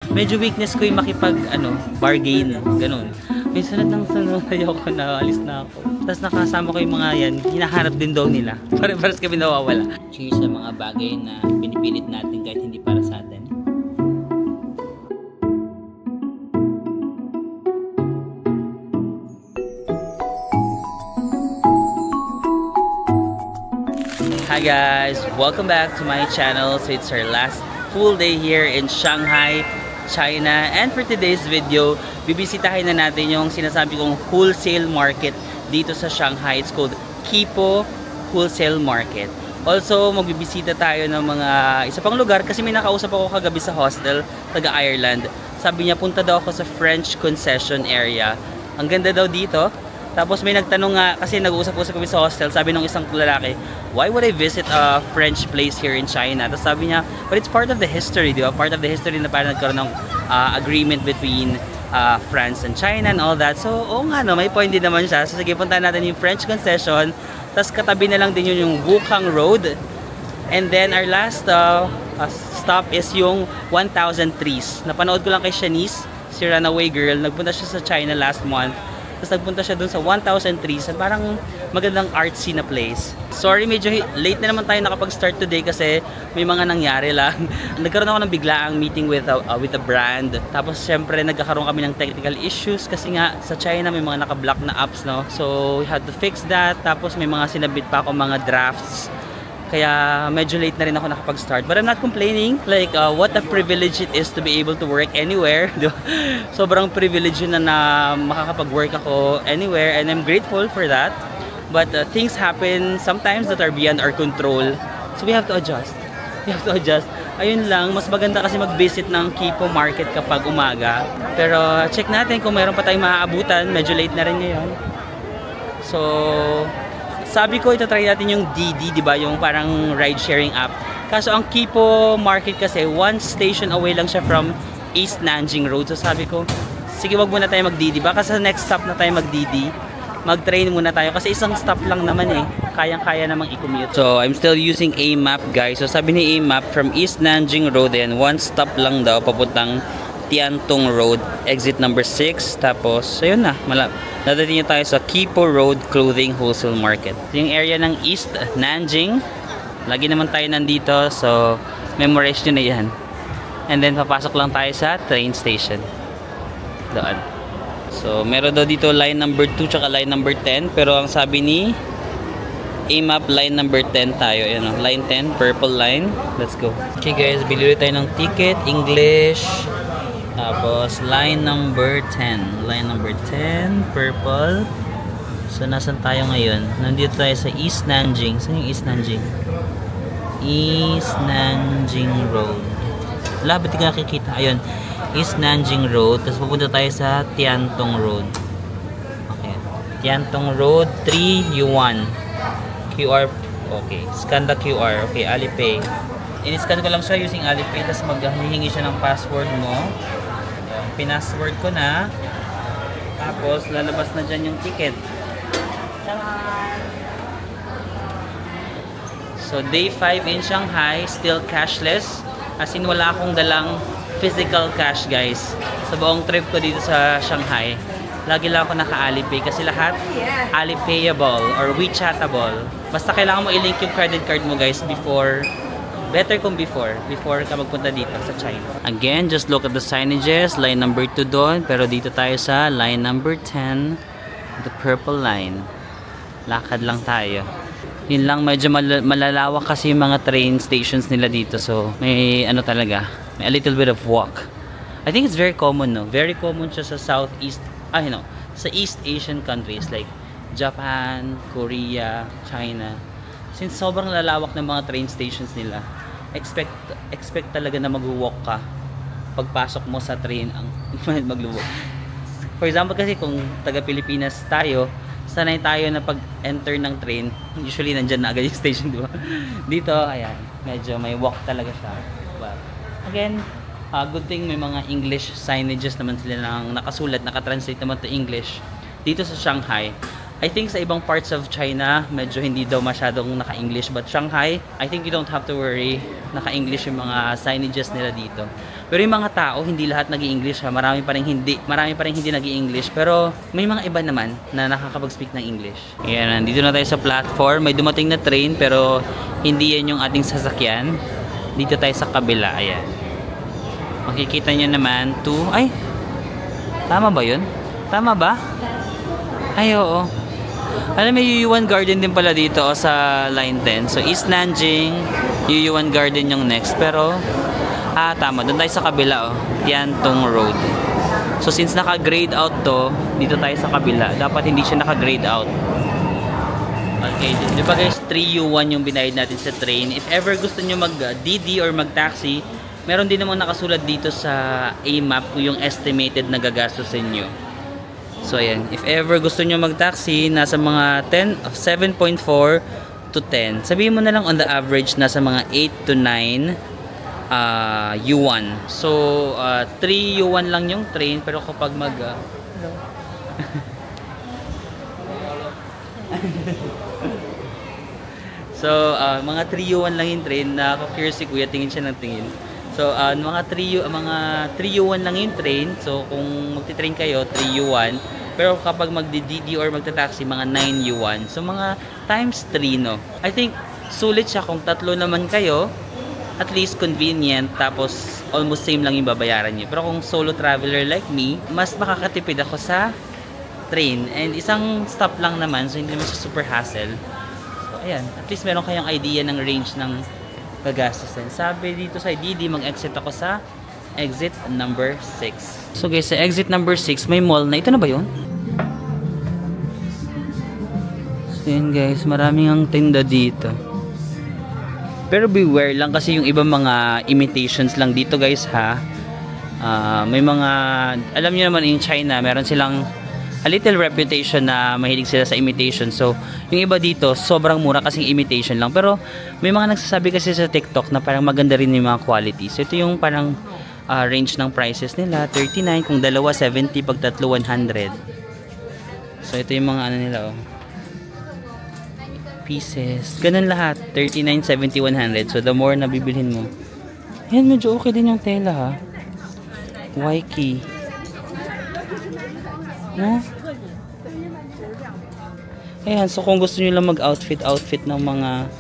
medyo weakness ko yung bargain, ganun. May sunod ng sunod, ayoko na, alis na ako. Tapos nakasama ko yung mga yan, hinahanap din daw nila. Pares kami nawawala. Cheers sa mga bagay na pinipilit natin kahit hindi para sa atin. Hi guys! Welcome back to my channel. So it's our last full day here in Shanghai, China. And for today's video, bibisitahin na natin yung sinasabi kong wholesale market dito sa Shanghai. It's called Qipo Wholesale Market. Also, magbibisita tayo ng mga isa pang lugar kasi may nakausap ako kagabi sa hostel, taga Ireland. Sabi niya punta daw ako sa French concession area. Ang ganda daw dito. Tapos may nagtanong nga, kasi nag-uusap-usap kami sa hostel, sabi ng isang lalaki, why would I visit a French place here in China? Tapos sabi niya, but it's part of the history, di ba? Part of the history na parang nagkaroon ng agreement between France and China and all that. So, oo nga no, may point din naman siya. So sige, puntahan natin yung French concession. Tapos katabi na lang din yun yung Wukang Road. And then our last stop is yung 1000 Trees. Napanood ko lang kay Shanice, si Runaway Girl. Nagpunta siya sa China last month. Tapos nagpunta siya dun sa 1000 Trees. Parang magandang artsy na place. Sorry, medyo late na naman tayo nakapag-start today kasi may mga nangyari lang. Nagkaroon ako ng biglaang meeting with a brand. Tapos syempre nagkakaroon kami ng technical issues kasi nga sa China may mga naka-block na apps, no? So we had to fix that. Tapos may mga sinabit pa ako mga drafts. Kaya medyo late na rin ako nakapag-start. But I'm not complaining. Like, what a privilege it is to be able to work anywhere. Sobrang privilege yun na makakapag-work ako anywhere. And I'm grateful for that. But things happen sometimes that are beyond our control. So we have to adjust. We have to adjust. Ayun lang, mas maganda kasi mag-visit ng Qipo Market kapag umaga. Pero check natin kung mayroon pa tayong maaabutan. Medyo late na rin ngayon. So sabi ko, itatry natin yung DiDi, di ba? Yung parang ride-sharing app. Kaso ang Qipo Market kasi, one station away lang siya from East Nanjing Road. So sabi ko, sige, wag muna tayo mag-DiDi. Baka sa next stop na tayo mag-DiDi. Mag-train muna tayo. Kasi isang stop lang naman eh. Kayang-kaya namang i-commute. So, I'm still using A-Map, guys. So sabi ni A-Map, from East Nanjing Road, and one stop lang daw, papuntang Tiantong Road, exit number 6. Tapos, ayun na, nadating tayo sa Qipo Road Clothing Wholesale Market. Yung area ng East Nanjing. Lagi naman tayo nandito, so memorize nyo na yan. And then, papasok lang tayo sa train station. Doon. So, meron daw dito line number 2 tsaka line number 10. Pero ang sabi ni A-Map, line number 10 tayo. Ayan o, line 10, purple line. Let's go. Okay guys, bili tayo ng ticket, English. Tapos, line number 10. Line number 10, purple. So, nasan tayo ngayon? Nandito tayo sa East Nanjing. Saan yung East Nanjing? East Nanjing Road. Wala, ba't di ka nakikita? Ayun, East Nanjing Road. Tapos, pupunta tayo sa Tiantong Road. Okay. Tiantong Road, 3 Yuan. QR. Okay. Scan the QR. Okay, Alipay. In-scan ko lang siya using Alipay. Tapos, maghihingi siya ng password mo. Pinassword ko na. Tapos lalabas na dyan yung ticket. So day 5 in Shanghai, still cashless. As in wala akong dalang physical cash, guys. Sa buong trip ko dito sa Shanghai, lagi lang ako naka-Alipay kasi lahat Alipayable or WeChatable. Basta kailangan mo i-link yung credit card mo, guys, better kung before ka magpunta dito sa China. Again, just look at the signages. Line number 2 doon. Pero dito tayo sa line number 10. The purple line. Lakad lang tayo. Yun lang, medyo malalawak kasi yung mga train stations nila dito. So, may ano talaga. May a little bit of walk. I think it's very common, no? Very common siya sa Southeast, sa East Asian countries like Japan, Korea, China. Since sobrang lalawak ng mga train stations nila, expect talaga na mag-walk ka pagpasok mo sa train ang mag-walk. For example kasi kung taga Pilipinas tayo, sanay tayo na pag-enter ng train, usually nandyan na agad yung station, di ba? Dito, ayan, medyo may walk talaga siya. But again, good thing may mga English signages naman sila nang nakasulat, nakatranslate naman to English dito sa Shanghai. I think sa ibang parts of China, medyo hindi daw masyadong naka-English. But Shanghai, I think you don't have to worry. Naka-English yung mga signages nila dito. Pero yung mga tao, hindi lahat nag-i-English ha. Marami pa rin hindi nag-i-English. Pero may mga iba naman na nakakapag-speak ng English. Ayan, nandito na tayo sa platform. May dumating na train pero hindi yan yung ating sasakyan. Dito tayo sa kabila. Ayan. Makikita nyo naman ay, tama ba yun? Tama ba? Ay, oo. Alam mo, Yuyuan Garden din pala dito sa line 10. So, East Nanjing, Yuyuan Garden yung next. Pero, tama. Doon tayo sa kabila, Tiantong Road. So, since naka-grade out to, dito tayo sa kabila. Dapat hindi siya naka-grade out. Okay, di ba guys, 3 yuan yung binayad natin sa train. If ever gusto nyo mag-DD or mag-taxi, meron din namang nakasulat dito sa A-map kung yung estimated na gagastusin nyo. So ayan, if ever gusto nyo mag-taxi, nasa mga 7.4 to 10. Sabihin mo na lang on the average, nasa mga 8 to 9 yuan. So 3 yuan lang yung train, pero kapag so mga 3 yuan lang yung train. Nakaka-curious si Kuya, tingin siya ng tingin. So, mga 3 yuan lang yung train. So, kung magti-train kayo, 3 yuan. Pero kapag magdi-DD or magta-taxi, mga 9 yuan. So, mga times 3, no? I think, sulit siya kung tatlo naman kayo. At least convenient. Tapos, almost same lang yung babayaran niyo. Pero kung solo traveler like me, mas makakatipid ako sa train. And isang stop lang naman. So, hindi naman siya super hassle. So, ayan. At least meron kayong idea ng range ng gagastusin. Sabi dito sa DD, mag-exit ako sa exit number 6. So guys, sa exit number 6, may mall na. Ito na ba yun? So yun guys, maraming ang tinda dito. Pero beware lang kasi yung ibang mga imitations lang dito guys ha. May mga, alam niyo naman in China, meron silang a little reputation na mahilig sila sa imitation. So, yung iba dito, sobrang mura kasing imitation lang. Pero, may mga nagsasabi kasi sa TikTok na parang maganda rin yung mga quality. So, ito yung parang range ng prices nila. 39, kung dalawa, 70, pag tatlo, 100. So, ito yung mga ano nila, pieces. Ganun lahat. 39, 70, 100. So, the more na bibilhin mo. Ayan, medyo okay din yung tela, ha. Waikiki. No? Ayan, so kung gusto nyo lang mag-outfit ng mga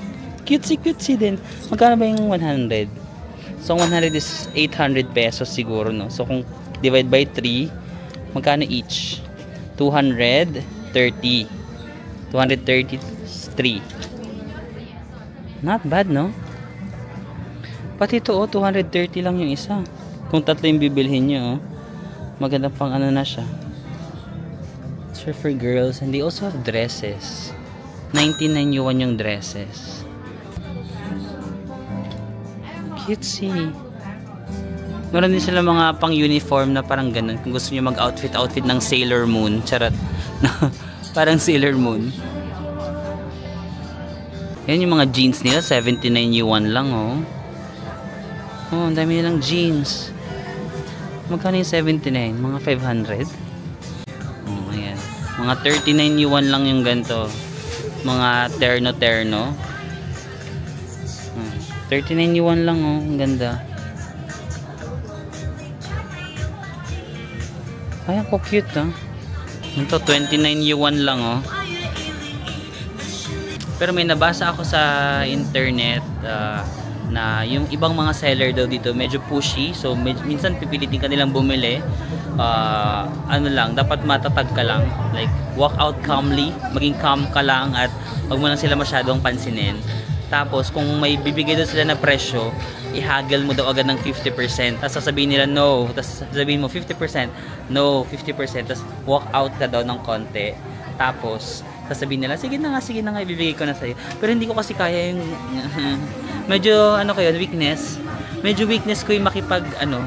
cutesy din, magkano ba yung 100? So 100 is 800 pesos siguro, no? So kung divide by 3, magkano each? 230. 233. Not bad, no? Pati ito, 230 lang yung isa. Kung tatlo yung bibilhin nyo, maganda pang ano na siya. For girls, and they also have dresses. 99 yuan yung dresses. Cutesy. Meron din sila mga pang uniform na parang ganun. Kung gusto niyo mag-outfit ng Sailor Moon, charot. Parang Sailor Moon. Yan yung mga jeans nila, 79 yuan lang, oh. Oh, ang dami nilang jeans. Magkano yung 79? Mga 500? Mga 39 yuan lang yung ganito. Mga terno. 39 yuan lang, oh. Ang ganda. Ay, ako cute, ha. Ito, 29 yuan lang, oh. Pero may nabasa ako sa internet na yung ibang mga seller daw dito medyo pushy. So, minsan pipilitin ka nilang bumili. Ano lang, dapat matatag ka lang, like walk out calmly, maging calm ka lang at wag mo lang sila masyadong pansinin. Tapos kung may bibigay daw sila na presyo, ihagel mo daw agad ng 50%, tapos sasabihin nila no, tapos sasabihin mo 50%, no, 50%, tapos walk out ka daw ng konti, tapos sasabihin nila sige na nga, ibibigay ko na sa'yo. Pero hindi ko kasi kaya yung medyo ano ko yun, weakness ko yung makipag ano,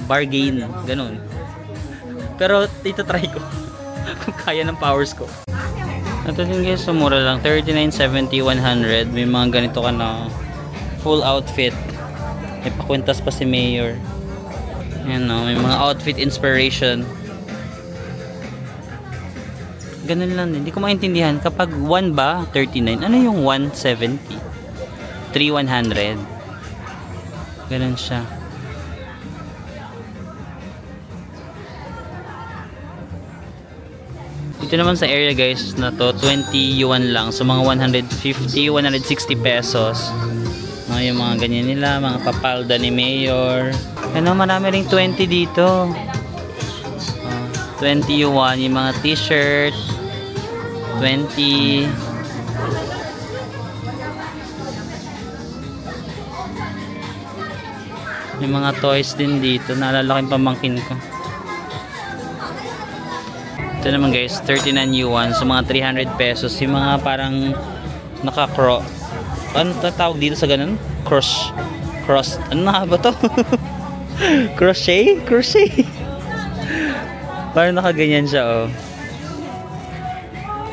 bargain, ganun. Pero ito try ko kung kaya ng powers ko. Ito din guys, so mura lang, 39, 70, 100. May mga ganito ka na full outfit. May pakwintas pa si Mayor. Ayan, no? May mga outfit inspiration. Ganun lang din. Hindi ko maintindihan. Kapag 1 ba, 39. Ano yung 170? 3,100. Ganun siya. Dito naman sa area guys na to, 20 yuan lang. So mga 150, 160 pesos. Yung mga ganyan nila, mga papalda ni Mayor. Ano, marami ring 20 dito. 20 yuan, yung mga t-shirt. 20. May mga toys din dito. Naalala ko yung pamangkin ko. Ito naman guys, 39 yuan. So mga 300 pesos. Yung mga parang naka-cro. Ano tawag dito sa ganun? Cross. Ano na ba to? Crochet? Parang nakaganyan siya, oh.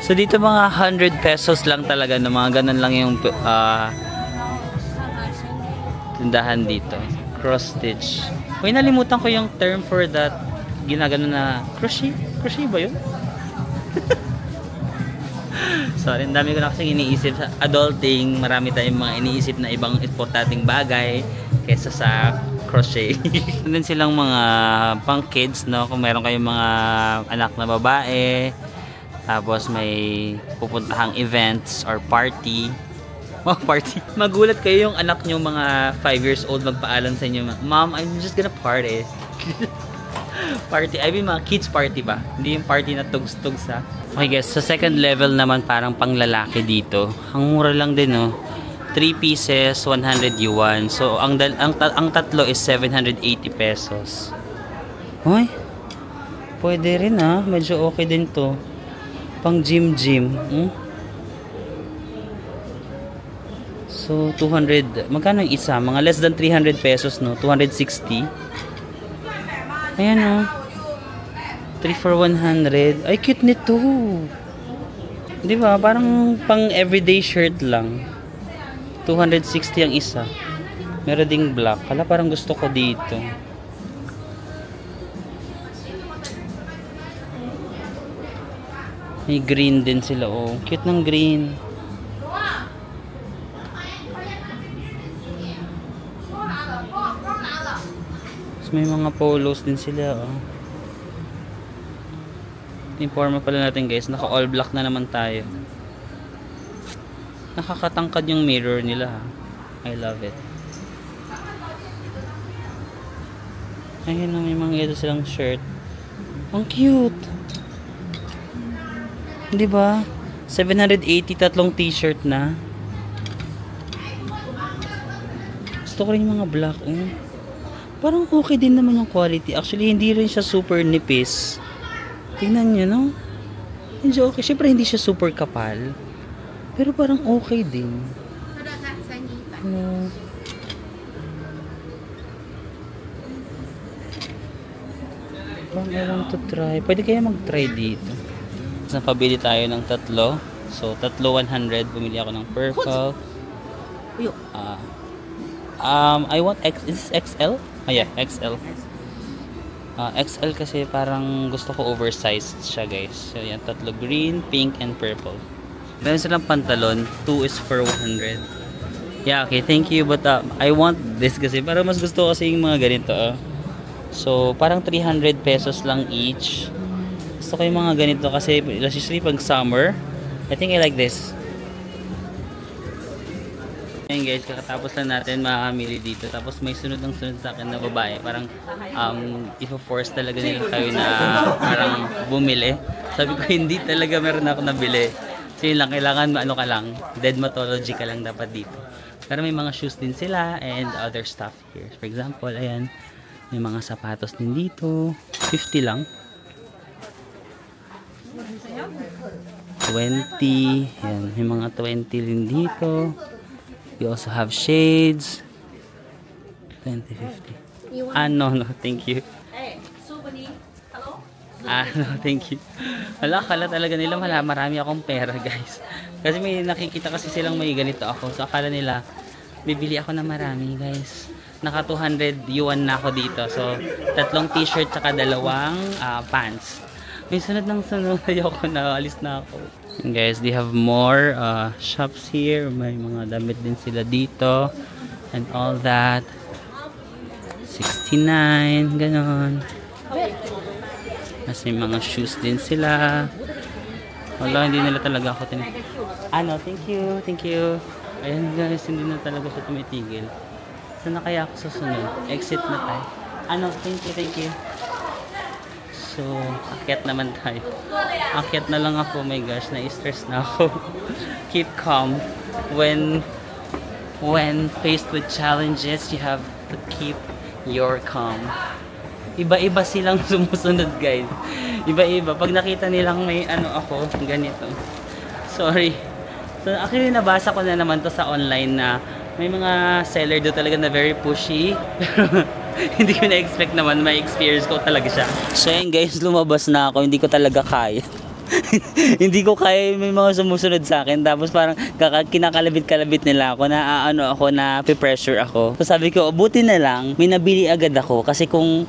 So dito mga 100 pesos lang talaga. Na mga ganun lang yung tindahan dito. Cross stitch. Uy, nalimutan ko yung term for that. Ginagano na crochet. Crochet ba yun? Sorry, ang dami ko na kasing iniisip sa adulting. Marami tayong mga iniisip na ibang importanteng bagay kesa sa crochet. Nandun silang mga pang kids, no? Kung meron kayong mga anak na babae, tapos may pupuntahang events or party. Oh, party. Magulat kayo yung anak nyo mga 5 years old magpaalam sa inyo, Mom, I'm just gonna party. Party, I mean mga kids party ba? Hindi yung party na tugs-tugs ha. Okay guys, sa second level naman parang panglalaki dito. Ang mura lang din, no? 3 pieces, 100 yuan. So ang tatlo is 780 pesos. Hoy, pwede rin ha. Medyo okay din to. Pang gym. So 200, magkano yung isa? Mga less than 300 pesos, no? 260. Ayan, oh. 3 for 100. Ay, cute nito. Di ba? Parang pang everyday shirt lang. 260 ang isa. Meron ding black. Kala parang gusto ko dito. May green din sila, oh. Cute ng green. So, may mga polos din sila, oh. Informa pala natin guys, naka all black na naman tayo. Nakakatangkad yung mirror nila, ha. I love it. Ayun, may mga ito silang shirt. Ang cute. Di ba? 780 tatlong t-shirt na. Gusto ko rin yung mga black, eh. Parang okay din naman yung quality. Actually, hindi rin siya super nipis. Tingnan nyo, no? Medyo okay. Siyempre, hindi siya super kapal. Pero parang okay din. Parang I want to try. Pwede kaya mag-try dito. Napabili tayo ng tatlo. So, tatlo 100. Bumili ako ng purple. I want X. Is this XL? Oh yeah, XL. XL kasi parang gusto ko oversized siya guys. So yan, tatlo green, pink, and purple. Meron silang pantalon, 2 is for 100. Yeah, okay, thank you. But I want this kasi parang mas gusto ko kasi yung mga ganito. So parang 300 pesos lang each. Gusto ko yung mga ganito kasi usually pag summer, I think I like this. Ayan guys, kakatapos lang natin makamili dito. Tapos may sunod sa akin na babae. Parang ifo-force talaga nila kayo na parang bumili. Sabi ko hindi talaga, meron ako nabili. So yun lang, kailangan ano ka lang, dermatology ka lang dapat dito. Pero may mga shoes din sila and other stuff here. For example, ayan, may mga sapatos din dito. 50 lang. 20. Ayan, may mga 20 din dito. We also have shades. 20, 50. No, thank you. No, thank you. Kala talaga nila marami akong pera, guys. Kasi may nakikita kasi silang may ganito ako. So, akala nila, bibili ako na marami, guys. Naka 200 yuan na ako dito. So, tatlong t-shirt tsaka dalawang pants. May sunod ng sunod. Ayoko na. Alis na ako. And guys, they have more shops here. May mga damit din sila dito. And all that. 69. Ganon. Mas may mga shoes din sila. Wala, hindi nila talaga ako ano, thank you. Thank you. Ayan guys, hindi na talaga siya tumitigil. Saan na kaya ako susunod? Exit na tayo. Ano, thank you, thank you. So, akyat naman tayo. Akyat na lang ako. Oh my gosh, na-stress na ako. Keep calm. When faced with challenges, you have to keep your calm. Iba-iba silang sumusunod, guys. Iba-iba. Pag nakita nilang may ano ako, ganito. Sorry. So, actually, nabasa ko na naman to sa online na may mga seller do talaga na very pushy. Hindi ko na-expect naman, may experience ko talaga siya. So yun guys, lumabas na ako, hindi ko talaga kaya. Hindi ko kaya, may mga sumusunod sa akin, tapos parang kinakalabit-kalabit nila ako, na ano ako, na pressure ako. So sabi ko, buti na lang, may nabili agad ako, kasi kung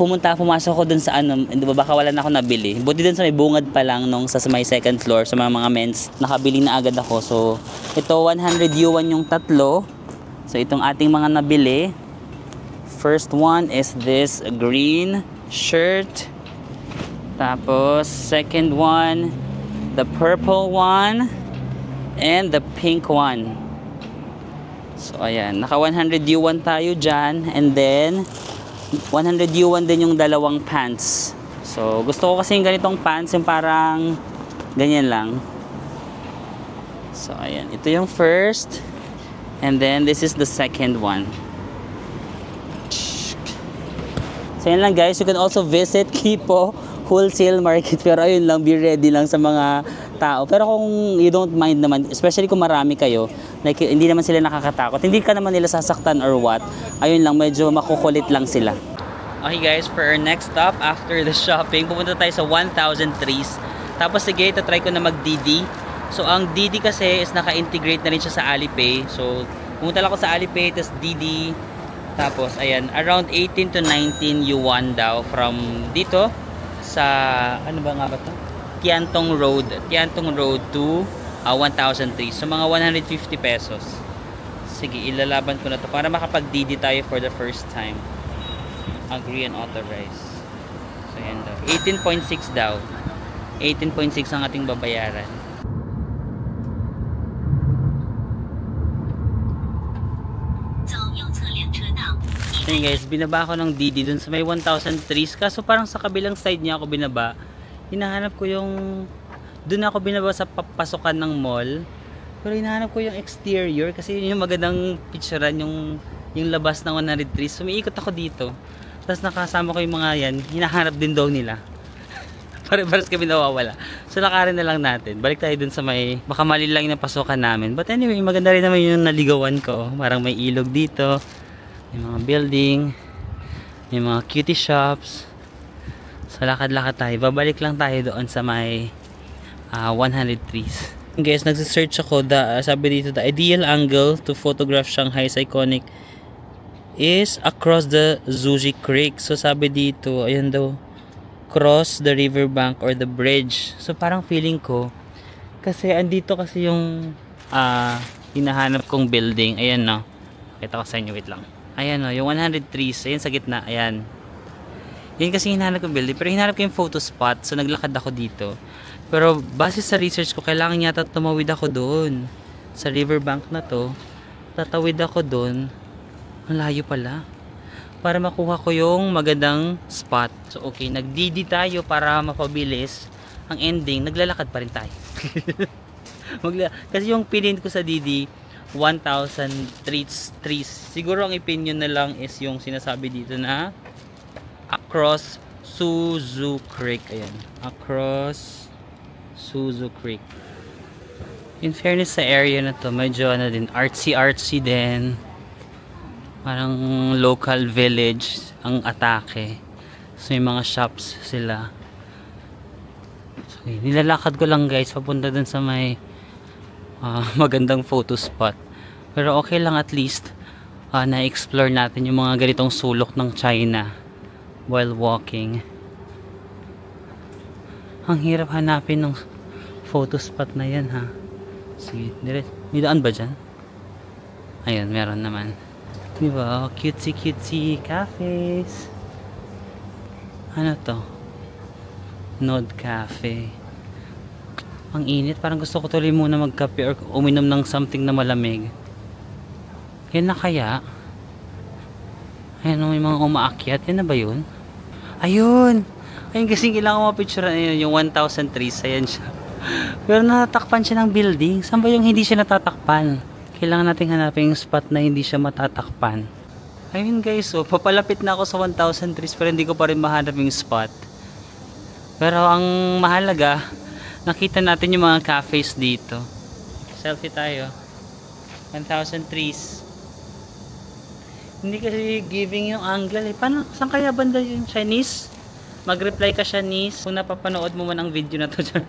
pumasok ako dun sa ano, baka wala na ako nabili. Buti dun sa may bungad pa lang nung sa may second floor, sa mga men's, nakabili na agad ako. So ito 100 yuan yung tatlo. So itong ating mga nabili. First one is this green shirt. Tapos second one, the purple one and the pink one. So ayan, naka 100 yuan tayo dyan, and then 100 yuan din yung dalawang pants. So gusto ko kasi yung ganitong pants, yung parang ganyan lang. So ayan, ito yung first, and then this is the second one. So yan lang guys, you can also visit Quipo Wholesale Market, pero ayun lang, be ready lang sa mga tao. Pero kung you don't mind naman, especially kung marami kayo, like hindi naman sila nakakatakot, hindi ka naman nila sasaktan or what, ayun lang, medyo makukulit lang sila. Okay guys, for our next stop after the shopping, pupunta tayo sa 1000 Trees. Tapos sige, try ko na mag-DD. So ang DD kasi is naka-integrate na rin siya sa Alipay. So pumunta lang ako sa Alipay, tapos DD. Tapos ayan, around 18 to 19 yuan daw from dito sa, ano ba nga ba to? Tiantong Road to 1000 Trees. So mga 150 pesos. Sige, ilalaban ko na to para makapag-DD tayo for the first time. Agree and authorize. So ayan daw, 18.6 daw. 18.6 ang ating babayaran. So yun guys, binaba ako ng DD dun sa may 1000 Trees, kaso parang sa kabilang side niya ako binaba. Hinahanap ko yung, dun ako binaba sa papasukan ng mall, pero hinahanap ko yung exterior kasi yun yung magandang picturean, yung labas ng 100 Trees. Sumiikot ako dito, tapos nakasama ko yung mga yan, hinahanap din daw nila. Pare-pares kami nawawala. So nakarin na lang natin. Balik tayo dun sa may, baka mali lang yung pasukan namin. But anyway, maganda rin naman yung naligawan ko. Parang may ilog dito, may mga building, may mga cutie shops. So lakad-lakad tayo. Babalik lang tayo doon sa may 100 Trees. Guys, nagsisearch ako, sabi dito, the ideal angle to photograph Shanghai's iconic is across the Zuji Creek. So sabi dito, ayan daw, cross the riverbank or the bridge. So parang feeling ko, kasi andito kasi yung hinahanap kong building. Ayan no, kita ko sa inyo, wait lang. Ayan no, yung 100 Trees, ayan sa gitna, ayan. Yan kasi hinahanap kong building, pero hinahanap ko yung photo spot. So naglakad ako dito. Pero base sa research ko, kailangan yata tumawid ako doon sa riverbank na to. Tatawid ako doon. Ang layo pala, para makuha ko yung magandang spot. So okay, nag-DD tayo para mapabilis. Ang ending, naglalakad pa rin tayo. Kasi yung pinin ko sa DD 1000 trees. Siguro ang opinion na lang is yung sinasabi dito na across Suzu Creek. Ayan, across Suzu Creek. In fairness sa area na to, medyo ano din, artsy din. Parang local village ang atake. So may mga shops sila. So, nilalakad ko lang guys papunta dun sa may magandang photo spot. Pero okay lang, at least na-explore natin yung mga ganitong sulok ng China while walking. Ang hirap hanapin ng photo spot na yan ha. Sige, direct. May daan ba dyan? Ayun, meron naman. Diba? Cutesy cutesy cafes. Ano to? Nod Cafe. Ang init. Parang gusto ko tuloy muna magkape or uminom ng something na malamig. Yan na kaya? Ayan, may mga umaakyat. Yan na ba yun? Ayun! Ayun kasi kailangan ko mapicture yung 1,000 trees. Ayan siya. Pero natatakpan siya ng building. Saan ba yung hindi siya natatakpan? Kailangan natin hanapin yung spot na hindi siya matatakpan. Ayun guys, so papalapit na ako sa 1,000 trees pero hindi ko pa rin mahanap yung spot. Pero ang mahalaga, nakita natin yung mga cafes dito. Selfie tayo. 1,000 trees. Hindi kasi giving yung angle eh. Paano, saan kaya banda yung Chinese? Mag-reply ka Chinese kung napapanood mo man ang video na to dyan.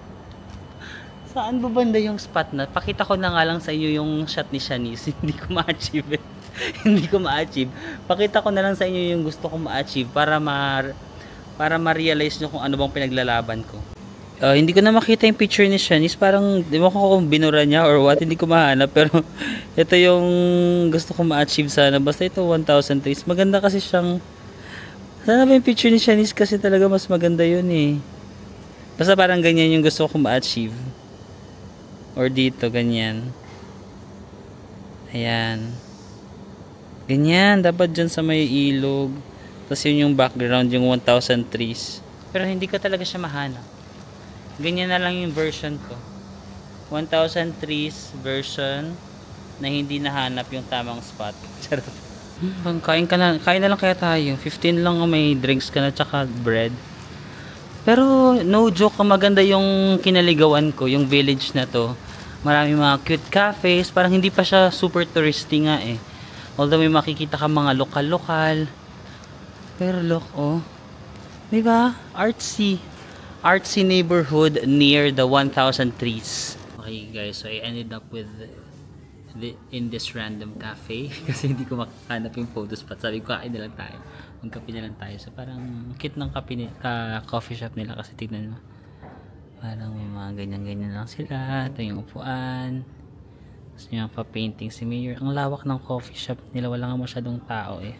Saan ba banda yung spot na? Pakita ko na nga lang sa iyo yung shot ni Shanice. Hindi ko ma-achieve. Hindi ko ma-achieve. Pakita ko na lang sa inyo yung gusto kong ma-achieve para ma-realize nyo kung ano bang pinaglalaban ko. Hindi ko na makita yung picture ni Shanice. Parang, di mo ko kung binura niya or what. Hindi ko mahanap. Pero, ito yung gusto kong ma-achieve sana. Basta ito, 1,000 trees. Maganda kasi siyang... Sana ba yung picture ni Shanice? Kasi talaga mas maganda yun eh. Basta parang ganyan yung gusto kong ma-achieve. Or dito, ganyan. Ayan. Ganyan. Dapat dyan sa may ilog. Tapos yun yung background, yung 1,000 trees. Pero hindi ko talaga siya mahanap. Ganyan na lang yung version ko. 1,000 trees version na hindi nahanap yung tamang spot. Charot. Kain na lang kaya tayo. 15 lang may drinks ka na tsaka bread. Pero no joke, maganda yung kinaligawan ko, yung village na to. Marami mga cute cafes, parang hindi pa siya super touristy nga eh. Although may makikita ka mga lokal-lokal. Pero look, oh. Diba? Artsy neighborhood near the 1,000 trees. Okay guys, so I ended up with in this random cafe kasi hindi ko makahanap yung photo spot. Sabi ko, kain na lang tayo. Magkape na lang tayo. So parang cute ng coffee shop nila kasi tignan mo. Parang may mga ganyan-ganyan lang sila. Ito yung upuan. Tapos yung pa-painting si Mayor. Ang lawak ng coffee shop nila. Wala nga masyadong tao eh.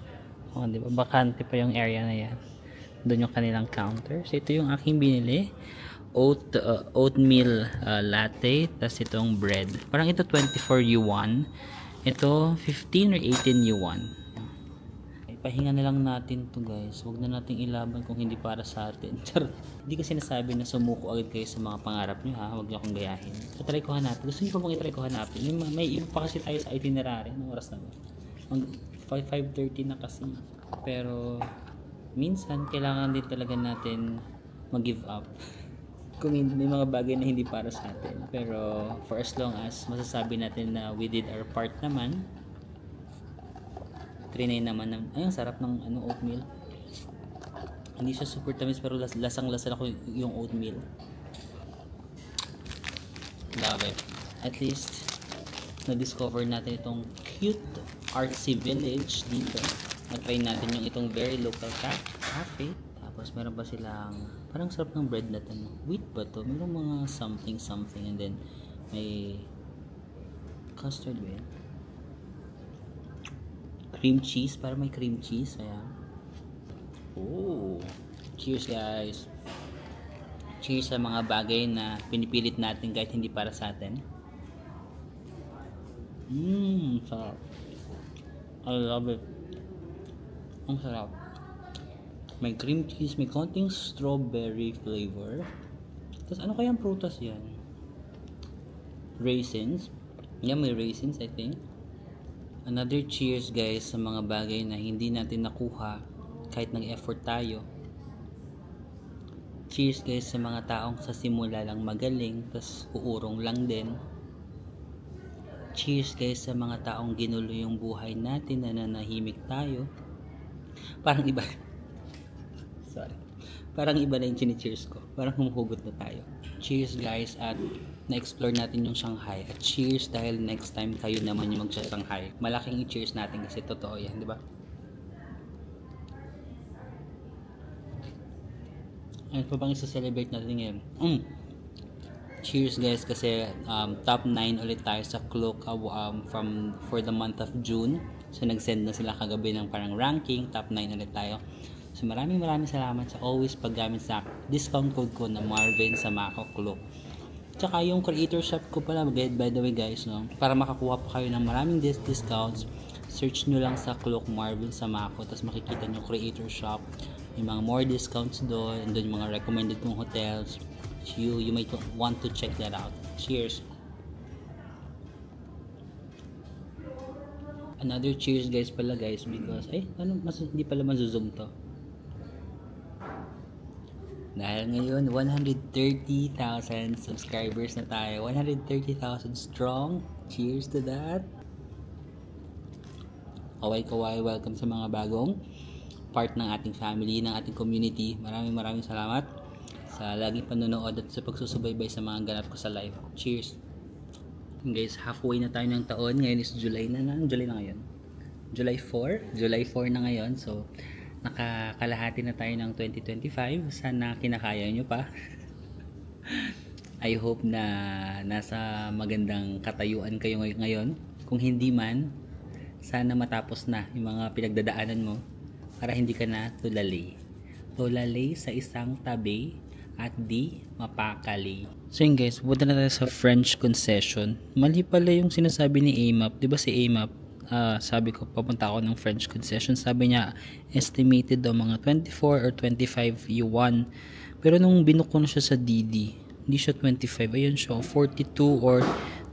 O, diba? Bakante pa yung area na yan. Doon yung kanilang counter. So ito yung aking binili. Oatmeal latte. Tapos itong bread. Parang ito 24 yuan. Ito 15 or 18 yuan. Pahinga na lang natin to guys. Huwag na nating ilaban kung hindi para sa atin. Hindi ko sinasabi na sumuko agad kayo sa mga pangarap nyo ha. Huwag nyo akong gayahin. So try ko hanapin. Gusto nyo pa bang itry ko hanapin? May iba pa kasi tayo sa itinerary. Anong oras na ba? 5:30 na kasi. Pero minsan kailangan din talaga natin mag-give up. Kung may mga bagay na hindi para sa atin. Pero for as long as masasabi natin na we did our part naman. Trinay naman ng, ayun, sarap ng oatmeal. Hindi siya super tamis pero lasang-lasa ako yung oatmeal. Love it. At least na-discover natin itong cute artsy village dito. Na-try natin yung itong very local cafe. Tapos meron pa silang parang sarap ng bread na to. Wheat ba to? Meron mga something and then may custard ba yan? Cream cheese, para may cream cheese. Ayan. Oh, cheers guys. Cheers sa mga bagay na pinipilit natin kahit hindi para sa atin. Sarap. I love it. Ang sarap. May cream cheese, may konting strawberry flavor. Tapos ano kayang prutas yan? Raisins. Yan, may raisins I think. Another cheers guys sa mga bagay na hindi natin nakuha kahit nag-effort tayo. Cheers guys sa mga taong sa simula lang magaling tas uurong lang din. Cheers guys sa mga taong ginulo yung buhay natin na nanahimik tayo. Parang iba. Sorry. Parang iba na yung chini-cheers ko. Parang humuhugot na tayo. Cheers guys at na-explore natin yung Shanghai. At cheers dahil next time kayo naman yung mag-Shanghai. Malaking i-cheers natin kasi totoo yan, di ba? Ano pa bang isa-celebrate natin ngayon? Cheers guys, kasi top 9 ulit tayo sa Klook for the month of June. So nag-send na sila kagabi ng parang ranking, top 9 ulit tayo. So maraming salamat sa always paggamit sa discount code ko na Marvin sa Mako Klook. Tsaka yung creator shop ko pala, by the way guys, no, para makakuha pa kayo ng maraming discounts, search nyo lang sa Klook Marvin sa Mako, tapos makikita nyo creator shop, yung mga more discounts doon, and doon yung mga recommended kong hotels. You might want to check that out. Cheers. Another cheers guys pala guys, because hindi pala mazoom to. Dahil ngayon 130,000 subscribers na tayo. 130,000 strong. Cheers to that. Kaway, welcome sa mga bagong part ng ating family, ng ating community. Maraming salamat sa laging panonood at sa pagsusubaybay sa mga ganap ko sa live. Cheers! Guys, halfway na tayo ng taon. Ngayon is July na ngayon. July 4 na ngayon. So, nakakalahati na tayo ng 2025. Sana kinakaya nyo pa. I hope na nasa magandang katayuan kayo ngayon. Kung hindi man, sana matapos na yung mga pinagdadaanan mo para hindi ka na tulalay sa isang tabi at di mapakali. So yun guys, punta na tayo sa French concession. Mali pala yung sinasabi ni AMAP. Diba si AMAP, sabi ko papunta ako ng French concession, sabi niya estimated daw mga 24 or 25 yuan. Pero nung binook ko na siya sa Didi, hindi siya 25, ayun siya 42 or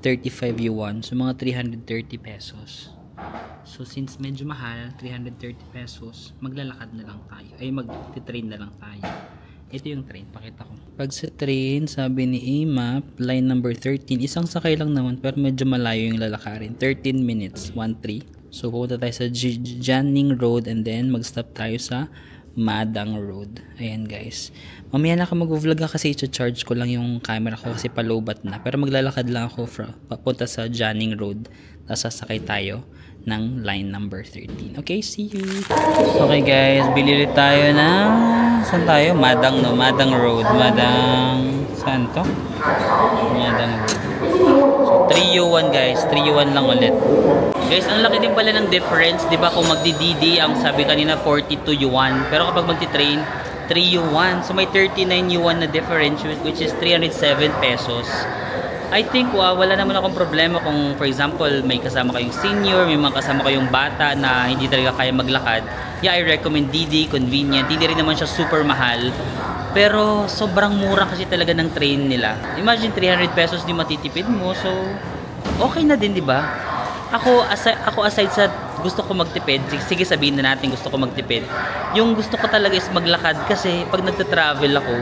35 yuan. So mga 330 pesos. So since medyo mahal, 330 pesos, maglalakad na lang tayo. Ay mag-train na lang tayo. Ito yung train, pakita ko. Pag sa train, sabi ni AMAP, line number 13, isang sakay lang naman pero medyo malayo yung lalakarin. 13 minutes, 1-3. So pupunta tayo sa Jianing Road and then mag-stop tayo sa Madang Road. Ayan guys. Mamaya na ako mag-vlog kasi i-charge ko lang yung camera ko kasi palobat na. Pero maglalakad lang ako papunta sa Jianing Road. Tapos sasakay tayo ng line number 13. Okay, see you! Okay guys, bilili tayo na saan tayo? Madang Road. Saan to? Madang Road. So 3 yuan guys, 3 yuan lang ulit. Guys, ang laki din pala ng difference, 'di ba? Kung magdi-DD, ang sabi kanina 42 yuan, pero kapag magti-train 3 yuan. So may 39 yuan na difference, which is 307 pesos. I think wala naman akong problema kung for example may kasama kayong senior, may mga kasama kayong bata na hindi talaga kaya maglakad. Yeah, I recommend DD, convenient. Hindi rin naman siya super mahal. Pero sobrang mura kasi talaga ng train nila. Imagine 300 pesos di matitipid mo. So okay na din, 'di ba? Ako aside sa gusto ko magtipid, sige sabihin na natin gusto ko magtipid. Yung gusto ko talaga is maglakad kasi pag nagta-travel ako,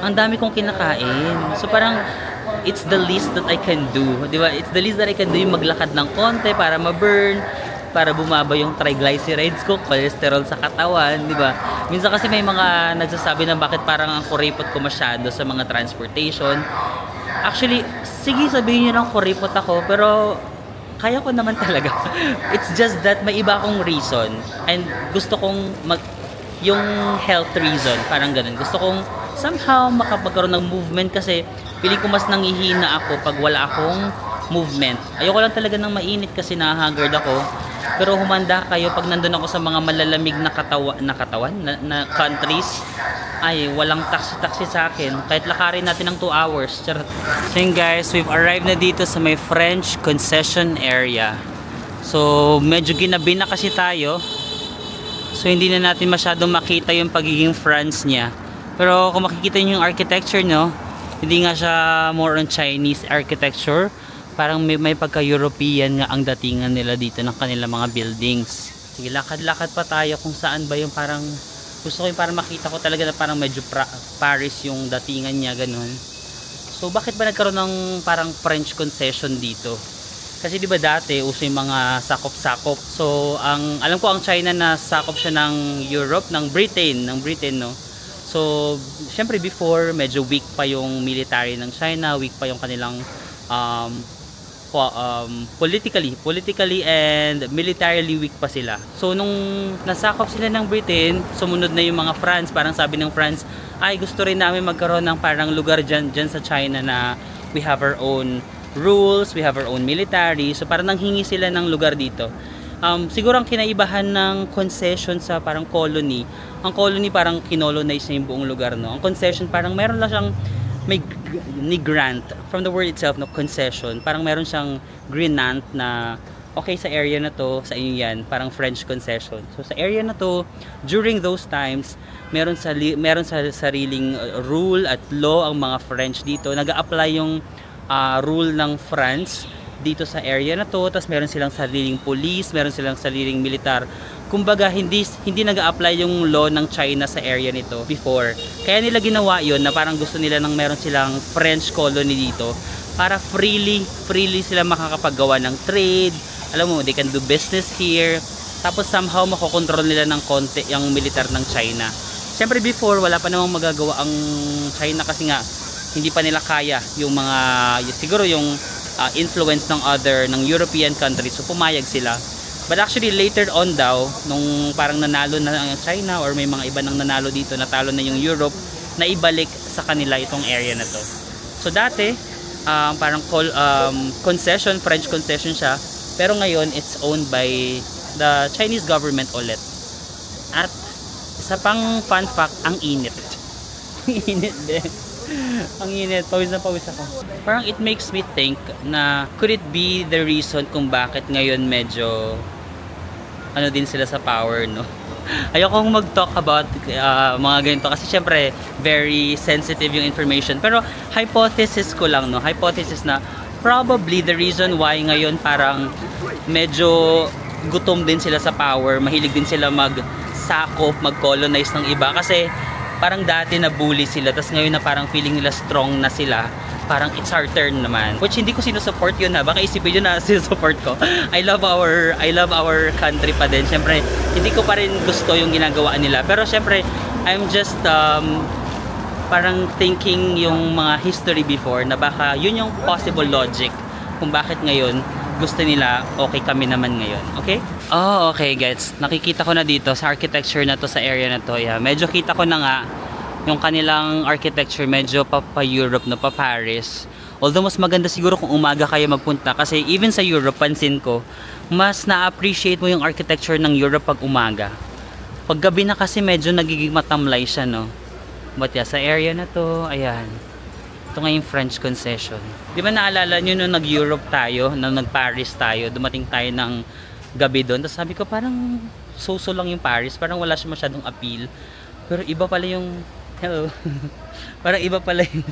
ang dami kong kinakain. So parang it's the least that I can do, di ba? It's the least that I can do yung maglakad ng konti para ma-burn, para bumaba yung triglycerides ko, cholesterol sa katawan, di ba? Minsan kasi may mga nagsasabi na bakit parang ang kuripot ko masyado sa mga transportation. Actually, sige sabihin nyo ng kuripot ako, pero kaya ko naman talaga. It's just that may iba akong reason and gusto kong yung health reason, parang ganun. Gusto kong somehow makapagkaroon ng movement kasi feeling ko mas nangihina ako pag wala akong movement. Ayoko lang talaga ng mainit kasi nahahaggard ako. Pero humanda kayo pag nandun ako sa mga malalamig na katawan na countries, ay walang taxi sa akin. Kahit lakarin natin ng 2 hours. Charot. So yun guys, we've arrived na dito sa may French concession area. So medyo ginabi na kasi tayo. So hindi na natin masyadong makita yung pagiging France niya. Pero kung makikita niyo yung architecture no, hindi nga siya more on Chinese architecture. Parang may pagka-European nga ang datingan nila dito ng kanilang mga buildings. Sige, lakad-lakad pa tayo kung saan ba yung parang gusto ko yung parang makita ko talaga na parang medyo Paris yung datingan niya, ganun. So bakit ba nagkaroon ng parang French concession dito? Kasi di ba dati uso yung mga sakop-sakop. So alam ko ang China na sakop siya ng Europe, ng Britain no. So syempre before medyo weak pa yung military ng China, weak pa yung kanilang politically and militarily weak pa sila. So nung nasakop sila ng Britain, sumunod na yung mga France. Parang sabi ng France, ay gusto rin namin magkaroon ng parang lugar dyan sa China na we have our own rules, we have our own military. So parang nanghingi sila ng lugar dito. Siguro ang kinaibahan ng concession sa parang colony, ang colony parang kinolonize na yung buong lugar, no? Ang concession parang meron lang siyang ni grant from the word itself, no, concession. Parang meron siyang grant na okay sa area na to, sa inyo yan, parang French concession. So sa area na to, during those times, meron sa sariling rule at law ang mga French dito. Nag-a-apply yung rule ng France dito sa area na to. Tapos meron silang sariling police, meron silang sariling militar. Kumbaga hindi nag-a-apply yung law ng China sa area nito before. Kaya nila ginawa yon na parang gusto nila nang meron silang French colony dito para freely sila makakapaggawa ng trade. Alam mo, they can do business here. Tapos somehow makokontrol nila ng konti yung militar ng China. Siyempre before wala pa namang magagawa ang China kasi nga hindi pa nila kaya yung mga siguro yung influence ng European countries. So pumayag sila. But actually later on daw, nung parang nanalo na ang China or may mga iba nang nanalo dito, natalo na yung Europe, na ibalik sa kanila itong area na to. So dati, parang concession, French concession siya, pero ngayon it's owned by the Chinese government ulit. At isa pang fun fact, ang init. Init din. Ang init, pawis na pawis ako. Parang it makes me think na could it be the reason kung bakit ngayon medyo ano din sila sa power, no? Ayokong mag-talk about mga ganito kasi syempre very sensitive yung information. Pero hypothesis ko lang, no? Hypothesis na probably the reason why ngayon parang medyo gutom din sila sa power, mahilig din sila mag-sakop, mag-colonize ng iba kasi parang dati na bully sila, tapos ngayon na parang feeling nila strong na sila, parang it's our turn naman. Which hindi ko sinusupport yun, ha. Baka isipin yun na sinusupport ko. I love our country pa din. Siyempre, hindi ko pa rin gusto yung ginagawa nila. Pero siyempre, I'm just parang thinking yung mga history before na baka yun yung possible logic kung bakit ngayon gusto nila okay kami naman ngayon. Okay? Oh, okay guys. Nakikita ko na dito sa architecture na to, sa area na to. Yeah, medyo kita ko na nga yung kanilang architecture, medyo pa-Europe, no, pa-Paris. Although mas maganda siguro kung umaga kayo magpunta kasi even sa Europe, pansin ko, mas na-appreciate mo yung architecture ng Europe pag umaga. Pag gabi na kasi medyo nagiging matamlay siya, no? But yeah, sa area na to, ayan. Ito nga yung French concession. Di ba naalala nyo nung nag-Europe tayo, nung nag-Paris tayo, dumating tayo ng gabi doon. Tapos sabi ko parang so-so lang yung Paris, parang wala siya masyadong appeal. Pero iba pala yung, hello, parang iba pala yung,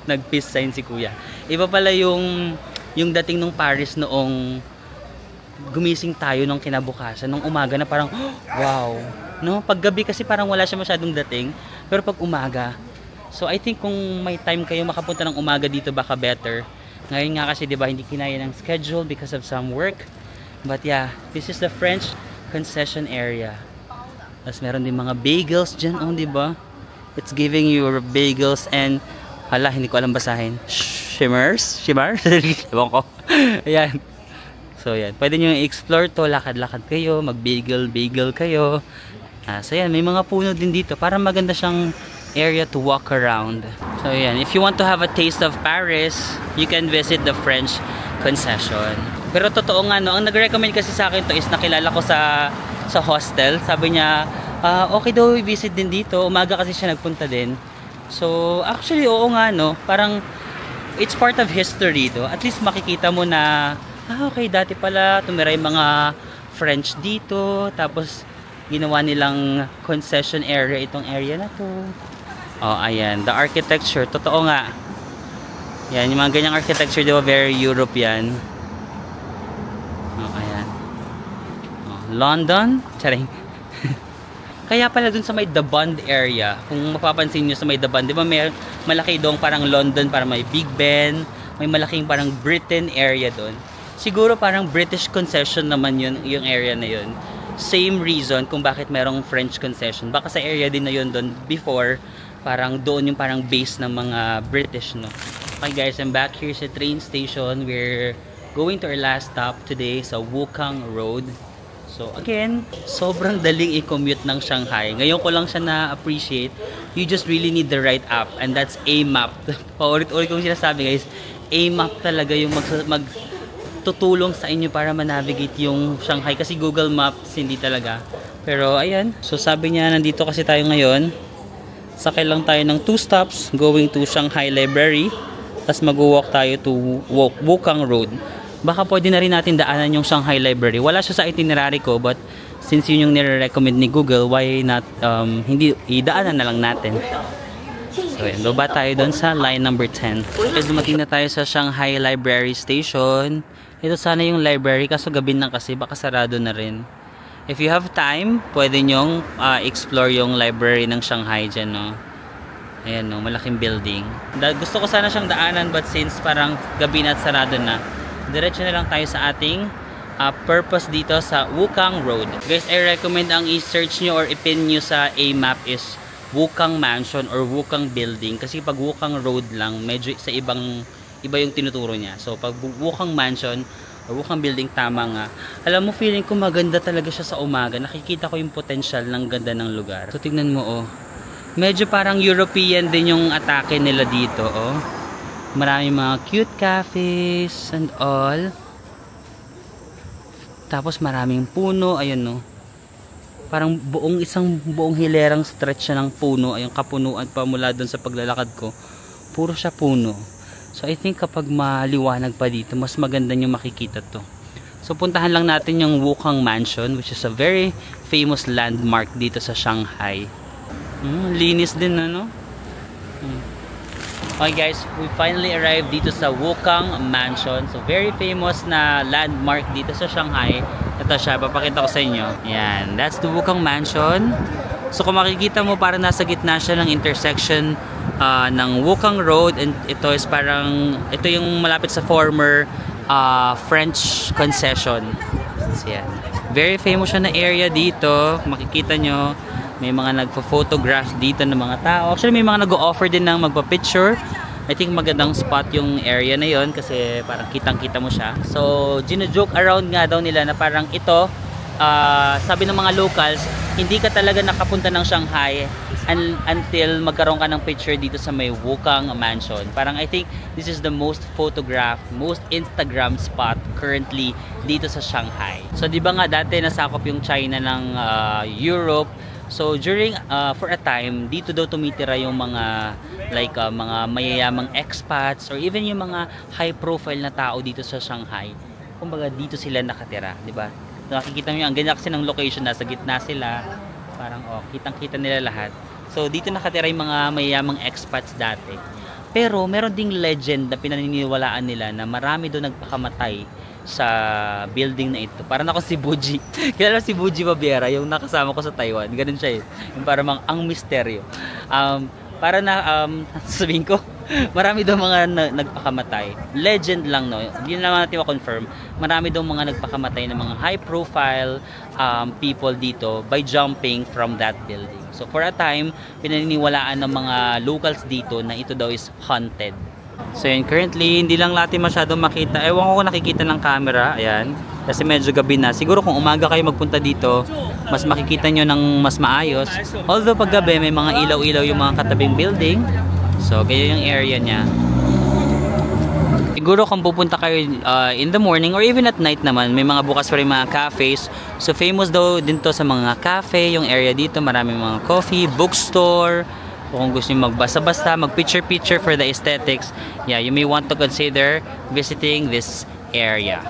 nag-peace sign si kuya. Iba pala yung dating ng Paris noong gumising tayo nung kinabukasan, nung umaga na parang, wow. No? Pag gabi kasi parang wala siya masyadong dating, pero pag umaga, so I think kung may time kayo makapunta ng umaga dito baka better. Ngayon nga kasi 'di ba hindi kinaya ng schedule because of some work. But yeah, this is the French concession area. Tapos meron din mga bagels diyan, oh, 'di ba? It's giving you bagels and hala, hindi ko alam basahin. Shimmers? Ewan ko. Ayan. So yan, pwede nyo i-explore to, lakad-lakad kayo, mag-bagel kayo. So yan, may mga puno din dito para maganda siyang area to walk around. So yan, if you want to have a taste of Paris, you can visit the French concession. Pero totoo nga, no, ang nag-recommend kasi sa akin to is nakilala ko sa hostel. Sabi niya, okay daw i-visit din dito. Umaga kasi siya nagpunta din. So actually oo nga, no, parang it's part of history to. At least makikita mo na okay, dati pala tumira yung mga French dito, tapos ginawa nilang concession area itong area na to. Oh, ayan. The architecture. Totoo nga. Yan. Yung mga ganyang architecture, di ba? Very European. Oh, ayan. Oh, London. Charing. Kaya pala dun sa may The Bund area, kung mapapansin nyo sa may The Bund, di ba may malaki doon parang London, parang may Big Ben, may malaking parang Britain area doon. Siguro parang British concession naman yun, yung area na yun. Same reason kung bakit merong French concession. Baka sa area din na yun doon before, parang doon yung parang base ng mga British, no? Okay guys, I'm back here sa train station. We're going to our last stop today sa Wukang Road. So again, sobrang daling i-commute ng Shanghai. Ngayon ko lang siya na-appreciate. You just really need the right app, and that's A-Map. Paulit-ulit kong sinasabi guys, A-Map talaga yung magtutulong sa inyo para ma-navigate yung Shanghai. Kasi Google Maps hindi talaga. Pero ayan, so sabi niya nandito kasi tayo ngayon. Sakay lang tayo ng 2 stops going to Shanghai Library. Tapos mag-walk tayo to Wukang Road. Baka pwede na rin natin daanan yung Shanghai Library. Wala siya sa itinerary ko, but since yun yung nire-recommend ni Google, why not hindi idaanan na lang natin. So yun, baba tayo doon sa line number 10. Kasi dumating na tayo sa Shanghai Library Station. Ito sana yung library, kaso gabi na kasi, baka sarado na rin. If you have time, pwede nyong explore yung library ng Shanghai dyan, no? Ayan, no, malaking building. Gusto ko sana siyang daanan, but since parang gabi na at sarado na, diretso na lang tayo sa ating purpose dito sa Wukang Road. Guys, I recommend ang i-search nyo or i-pin nyo sa A-Map is Wukang Mansion or Wukang Building. Kasi pag Wukang Road lang, medyo sa iba yung tinuturo niya. So pag Wukang Mansion or Wukang Building, tama nga. Alam mo, feeling ko maganda talaga siya sa umaga. Nakikita ko yung potential ng ganda ng lugar. So tignan mo, oh. Medyo parang European din yung atake nila dito, oh. Maraming mga cute cafes and all. Tapos maraming puno, ayun, no. Parang isang buong hilerang stretch siya ng puno. Ayun, kapunuan pa mula doon sa paglalakad ko. Puro siya puno. So I think kapag maliwanag pa dito, mas maganda yung makikita to. So puntahan lang natin yung Wukang Mansion, which is a very famous landmark dito sa Shanghai. Linis din, ano? Okay guys, we finally arrived dito sa Wukang Mansion. So very famous na landmark dito sa Shanghai. Ito siya, papakita ko sa inyo. Yan, that's the Wukang Mansion. So kung makikita mo, parang nasa gitna siya ng intersection ng Wukang Road, and ito is parang, ito yung malapit sa former French concession. So yan, very famous siya na area dito. Makikita nyo, may mga nagpo-photograph dito ng mga tao. Actually, may mga nag-o-offer din ng magpa-picture. I think magandang spot yung area na yon kasi parang kitang-kita mo siya. So, gino-joke around nga daw nila na parang ito, sabi ng mga locals, hindi ka talaga nakapunta ng Shanghai until magkaroon ka ng picture dito sa may Wukang Mansion. Parang I think this is the most photographed, most Instagram spot currently dito sa Shanghai. So, di ba nga dati nasakop yung China ng Europe. So during for a time, dito daw tumitira yung mga like mga mayayamang expats or even yung mga high profile na tao dito sa Shanghai. Kumbaga dito sila nakatira, di ba? Nakikita niyo ang ganyan kasi ng location, nasa gitna sila. Parang kitang-kita nila lahat. So dito nakatira yung mga mayayamang expats dati. Pero meron ding legend na pinaniniwalaan nila na marami doon nagpakamatay sa building na ito. Parang ako si Buji. Kilala si Buji Babiera, yung nakasama ko sa Taiwan. Ganun siya eh. Yung parang ang misteryo. Para na sabihin ko, marami daw mga nagpakamatay. Legend lang, no. Hindi naman natin ma-confirm. Marami daw mga nagpakamatay ng mga high profile people dito by jumping from that building. So for a time, pinaniniwalaan ng mga locals dito na ito daw is haunted. So yun, currently hindi lang natin masyadong makita. Ewan ko kung nakikita ng camera. Ayan, kasi medyo gabi na. Siguro kung umaga kayo magpunta dito, mas makikita nyo ng mas maayos. Although pag gabi may mga ilaw-ilaw yung mga katabing building. So kaya yung area nya. Siguro kung pupunta kayo in the morning or even at night naman, may mga bukas pa rin mga cafes. So famous daw din to sa mga cafe, yung area dito. Maraming mga coffee, bookstore. Kung gusto nyo magbasa-basta, mag-picture-picture for the aesthetics, yeah, you may want to consider visiting this area.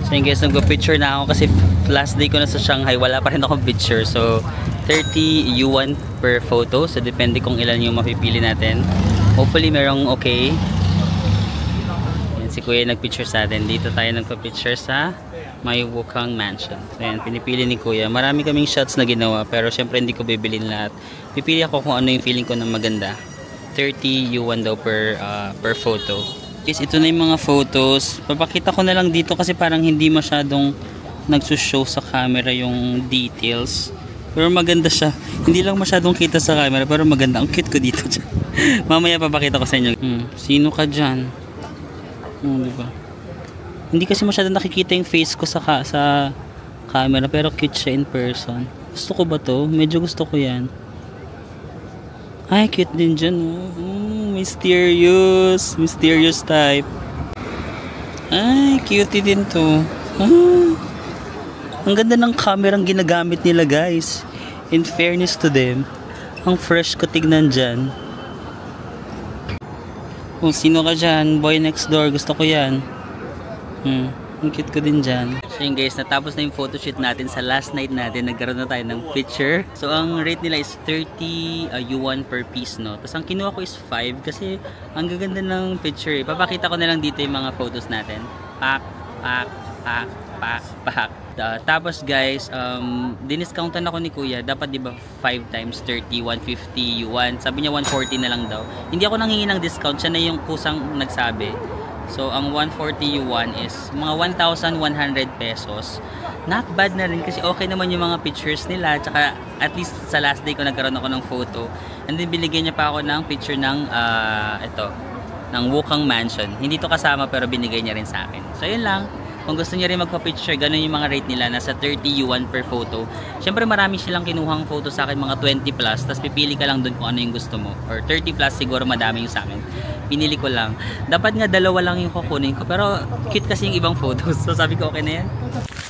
So yun guys, nag-picture na ako kasi last day ko na sa Shanghai, wala pa rin akong picture. So 30 yuan per photo. So depende kung ilan yung mapipili natin. Hopefully merong okay. Yan, si Kuya nag-picture sa atin. Dito tayo nagpa-picture sa may Wukang Mansion. So yan, pinipili ni Kuya. Marami kaming shots na ginawa, pero syempre hindi ko bibilin lahat. Pipili ako kung ano yung feeling ko na maganda. 30 yuan daw per photo. Guys, ito na yung mga photos. Papakita ko na lang dito kasi parang hindi masyadong nagsushow sa camera yung details. Pero maganda siya. Hindi lang masyadong kita sa camera, pero maganda. Ang cute ko dito. Mamaya papakita ko sa inyo. Sino ka dyan? Diba? Hindi kasi masyado nakikita yung face ko sa camera, pero cute siya in person. Gusto ko ba to? Medyo gusto ko yan. Ay, cute din dyan. Mysterious. Mysterious type. Ay, cute din to. Ang ganda ng camera ang ginagamit nila, guys. In fairness to them, ang fresh ko tignan dyan. Kung sino ka dyan, boy next door, gusto ko yan. Ang cute ko din dyan. So yun guys, natapos na yung photoshoot natin sa last night natin. Nagkaroon na tayo ng picture. So ang rate nila is 30 yuan per piece, no? Tapos ang kinuha ko is 5 kasi ang gaganda ng picture. Papakita ko na lang dito yung mga photos natin. Pak, pak, pak, pak, pak. Tapos guys, diniscountan ako ni kuya. Dapat diba 5 times 30, 150 yuan. Sabi niya 140 na lang daw. Hindi ako nanghingi ng discount. Siya na yung kusang nagsabi. So ang 140 yuan is mga 1,100 pesos. Not bad na rin kasi okay naman yung mga pictures nila. Tsaka at least sa last day ko nagkaroon ako ng photo. And then binigyan niya pa ako ng picture ng ng Wukang Mansion. Hindi to kasama pero binigay niya rin sa akin. So yun lang. Kung gusto niyo rin magpa-picture, ganun yung mga rate nila, nasa 30 yuan per photo. Siyempre marami silang kinuhang photo sa akin, mga 20 plus, tapos pipili ka lang dun kung ano yung gusto mo. Or 30 plus siguro madami yung sa akin. Pinili ko lang. Dapat nga dalawa lang yung kukunin ko, pero cute kasi yung ibang photos. So sabi ko okay na yan.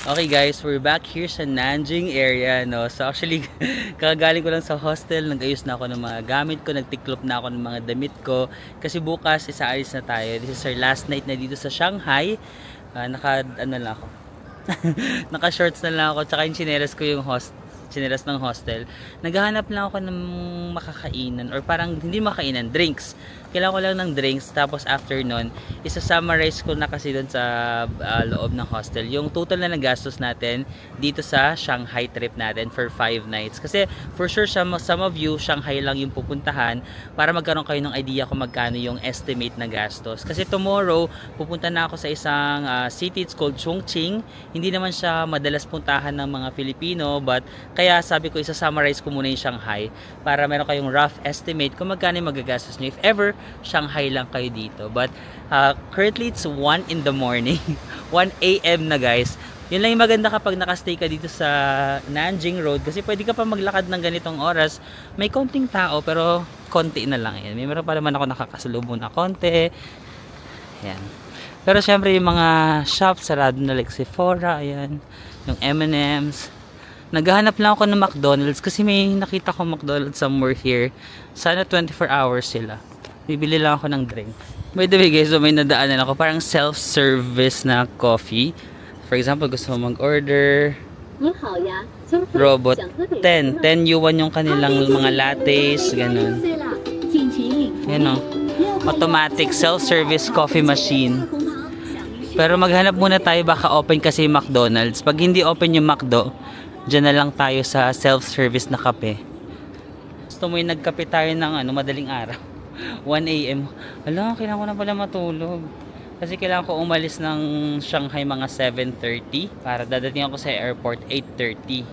Okay guys, we're back here sa Nanjing area, no. So actually, kagaling ko lang sa hostel, nag-ayos na ako ng mga gamit ko, nagtiklop na ako ng mga damit ko. Kasi bukas, isaalis na tayo. This is our last night na dito sa Shanghai. Naka shorts na lang ako, tsaka yung chinelas ko yung chinelas ng hostel. Naghahanap lang ako ng makakainan or parang hindi makainan, drinks. Kailangan ko lang ng drinks, tapos after nun, isa-summarize ko na kasi dun sa loob ng hostel yung total na nagastos natin dito sa Shanghai trip natin for 5 nights. Kasi for sure some of you, Shanghai lang yung pupuntahan para magkaroon kayo ng idea kung magkano yung estimate na gastos. Kasi tomorrow, pupunta na ako sa isang city, it's called Chongqing. Hindi naman siya madalas puntahan ng mga Filipino, but kaya sabi ko isa-summarize ko muna yung Shanghai para meron kayong rough estimate kung magkano yung magagastos nyo if ever Shanghai lang kayo dito. But currently it's 1 in the morning 1 AM na guys. Yun lang yung maganda kapag nakastay ka dito sa Nanjing Road kasi pwede ka pa maglakad ng ganitong oras. May konting tao pero konti na lang yan. May meron pa naman ako nakakasalubong na konti. Ayan. Pero syempre yung mga shops sarado na, like Sephora, ayan, yung M&M's. Naghahanap lang ako ng McDonald's kasi may nakita ko McDonald's somewhere here. Sana 24 hours sila. Bibili lang ako ng drink. By the way guys, so may nadaanan ako parang self-service na coffee. For example, gusto mo mag-order robot, 10 yuan yung kanilang mga lattes, ganun. Yan o, automatic self-service coffee machine. Pero maghanap muna tayo, baka open kasi yung McDonald's. Pag hindi open yung McDo, dyan na lang tayo sa self-service na kape. Gusto mo yung nagkape tayo ng madaling araw 1 AM. Alam, kailangan ko na pala matulog kasi kailangan ko umalis ng Shanghai mga 7:30 para dadating ako sa airport 8:30.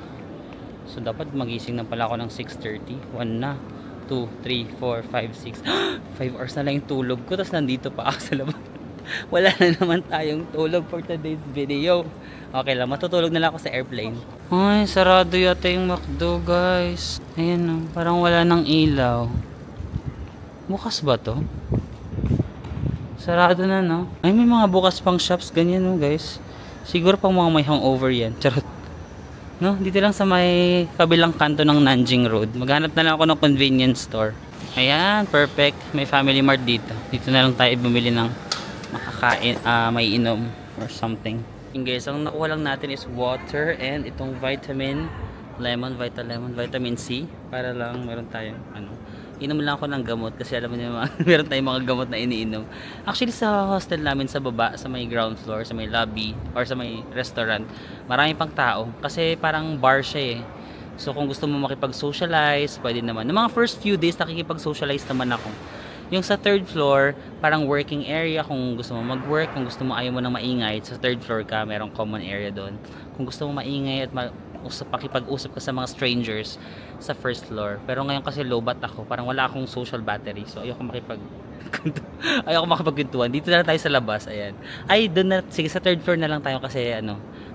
So dapat magising na pala ako ng 6:30. 1 na, 2, 3, 4, 5, 6 5 hours na lang yung tulog ko, tapos nandito pa ako sa labas. Wala na naman tayong tulog for today's video. Okay lang, matutulog na lang ako sa airplane. Ay, sarado yata yung McDo guys. Ayan o, parang wala ng ilaw. Bukas ba to? Sarado na, no? Ay, may mga bukas pang shops, ganyan no guys. Siguro pang mga may hangover yan. Charot. No, dito lang sa may kabilang kanto ng Nanjing Road. Maghanap na lang ako ng convenience store. Ayan, perfect. May Family Mart dito. Dito na lang tayo bumili ng makakain, may inom or something. Yung guys, ang nakuha lang natin is water and itong vitamin vitamin C para lang meron tayong inom lang ako ng gamot kasi alam mo naman meron tayong mga gamot na iniinom. Actually sa hostel namin sa baba, sa may ground floor, sa may lobby or sa may restaurant, marami pang tao kasi parang bar siya eh. So kung gusto mo makipag-socialize, pwede naman. Ng mga first few days nakikipag-socialize naman ako. Yung sa third floor, parang working area. Kung gusto mo mag-work, kung gusto mo ayaw mo nang maingay, sa third floor ka, merong common area doon. Kung gusto mo maingay at pakipag-usap ka sa mga strangers sa first floor. Pero ngayon kasi low-bat ako, parang wala akong social battery. So ayoko makipagkwentuhan. Dito na lang tayo sa labas. Ayan. Ay, doon na, sige, sa third floor na lang tayo kasi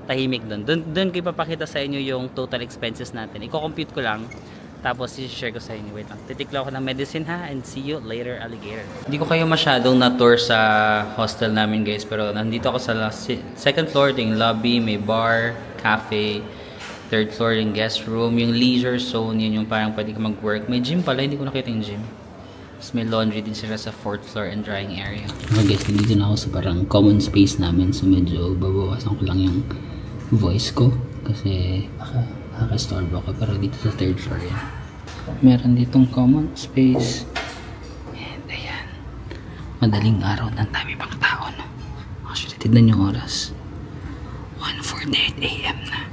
tahimik doon. Doon ko ipapakita sa inyo yung total expenses natin. Iko-compute ko lang. Tapos i-share ko sa inyo. Wait lang. Titikla ako ng medicine ha, and see you later, alligator. Hindi ko kayo masyadong na-tour sa hostel namin guys, pero nandito ako sa second floor, yung lobby, may bar, cafe. Third floor yung guest room, yung leisure zone, yun yung parang pwede ka mag-work. May gym pala, hindi ko nakita yung gym. Tapos may laundry din sila sa fourth floor and drying area. Okay guys, nandito na ako sa parang common space namin, so medyo babawasan ko lang yung voice ko kasi nakaka-storbo ako, pero dito sa third floor yan. Meron ditong common space. And ayan. Madaling araw na, dami pang tao, no? Actually, tignan yung oras. 1:48 AM na.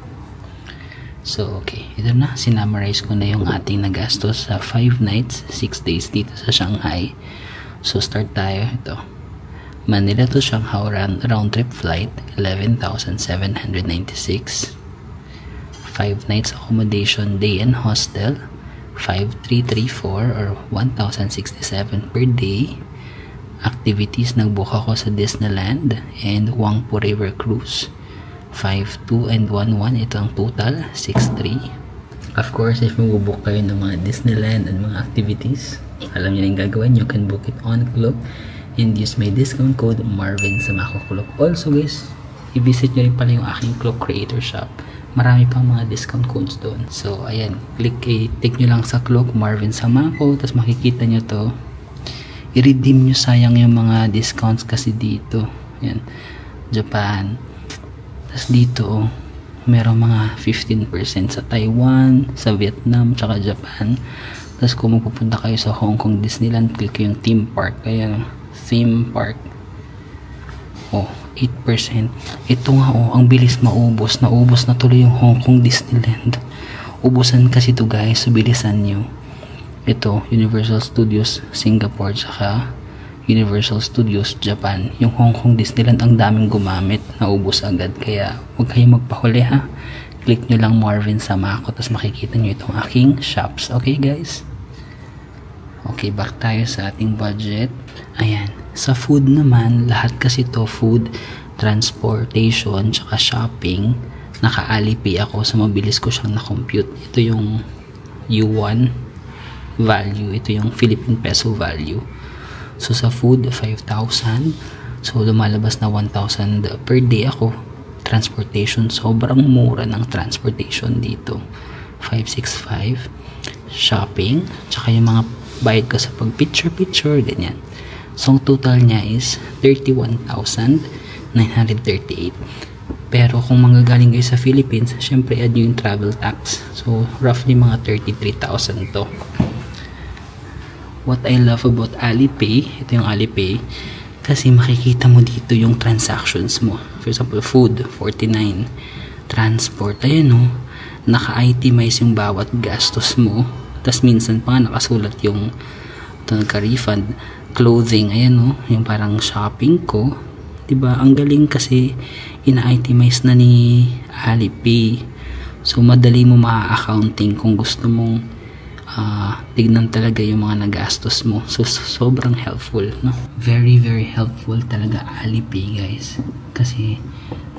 So, okay. Ito na. Sinummarize ko na yung ating nagastos sa 5 nights, 6 days dito sa Shanghai. So, start tayo. Ito. Manila to Shanghai round trip flight, 11,796. 5 nights accommodation, day and hostel, 5,334 or 1,067 per day. Activities, nagbook ako sa Disneyland and Huangpu River Cruise, 5,2 and 1,1. Ito ang total, 6,3. Of course, if mag-book kayo ng mga Disneyland and mga activities, alam niyo na yung gagawin. You can book it on Klook and use my discount code Marvin sa Mako Klook. Also guys, i-visit nyo rin pala yung aking Klook Creator Shop. Marami pang mga discount codes doon. So, ayan. Take nyo lang sa Klook, Marvin Samako. Tapos makikita nyo to. I-redeem nyo sayang yung mga discounts kasi dito. Ayan. Japan. Tapos dito, merong mga 15% sa Taiwan, sa Vietnam, tsaka Japan. Tapos kung magpupunta kayo sa Hong Kong Disneyland, click yung theme park. Ayan. Theme park. Oh, 8%. Ito nga ang bilis maubos. Naubos na tuloy yung Hong Kong Disneyland. Ubusan kasi to guys, so bilisan nyo. Ito, Universal Studios Singapore, saka Universal Studios Japan. Yung Hong Kong Disneyland, ang daming gumamit. Naubos agad, kaya huwag kayong magpahuli ha. Click nyo lang Marvin Samako, tapos makikita nyo itong aking shops. Okay guys? Okay, back tayo sa ating budget. Ayan. Sa food naman, lahat kasi to food, transportation, tsaka shopping, naka-Alipay ako, so mabilis ko siyang na-compute. Ito yung yuan value, ito yung Philippine peso value. So sa food, 5,000. So lumalabas na 1,000 per day ako. Transportation, sobrang mura ng transportation dito. 565. Shopping, tsaka yung mga bayad ko sa pag-picture, ganyan. So, ang total niya is 31,938. Pero kung manggagaling kayo sa Philippines, syempre add nyo yung travel tax. So, roughly mga 33,000 to. What I love about Alipay, ito yung Alipay, kasi makikita mo dito yung transactions mo. For example, food, 49. Transport, ayan o. Naka-itemize yung bawat gastos mo. Tapos minsan pa nakasulat yung nagka-refund. Clothing, ayan o, yung parang shopping ko, diba? Ang galing kasi ina-itemize na ni Alipay. So madali mo ma-accounting kung gusto mong tignan talaga yung mga nagastos mo. So sobrang helpful, no? Very very helpful talaga Alipay guys, kasi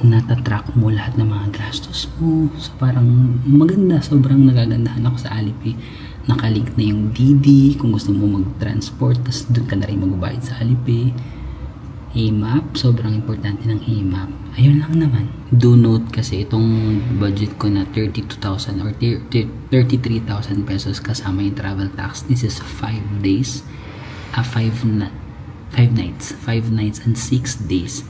natatrack mo lahat ng mga gastos mo. So parang maganda, sobrang nagagandahan ako sa Alipay. Nakalink na yung DD kung gusto mo mag-transport, tapos doon ka na rin magbabayad sa Alipay. AMAP, sobrang importante ng AMAP. Ayun lang naman. Do note kasi itong budget ko na 32,000 or 33,000 pesos kasama yung travel tax. This is 5 days, 5 nights and 6 days.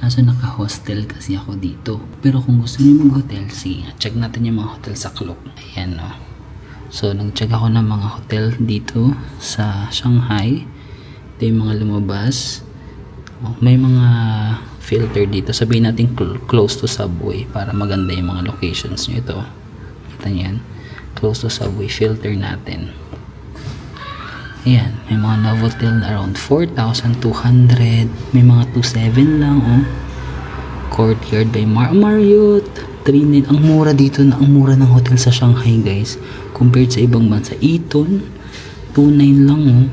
Kaso naka-hostel kasi ako dito. Pero kung gusto niyo mag-hotel, sige, check natin yung mga hotel sa Klook. Ayan o. So, nag-check ako ng mga hotel dito sa Shanghai. Ito yung mga lumabas. May mga filter dito. Sabihin natin close to subway para maganda yung mga locations nyo. Ito. Kita nyo yan. Close to subway. Filter natin. Ayan. May mga Novotel na around 4,200. May mga 2,700 lang. Oh. Courtyard by Marriott. 3.9. Ang mura dito na, ang mura ng hotel sa Shanghai guys. Compared sa ibang bansa. Eton, 2.9 lang oh.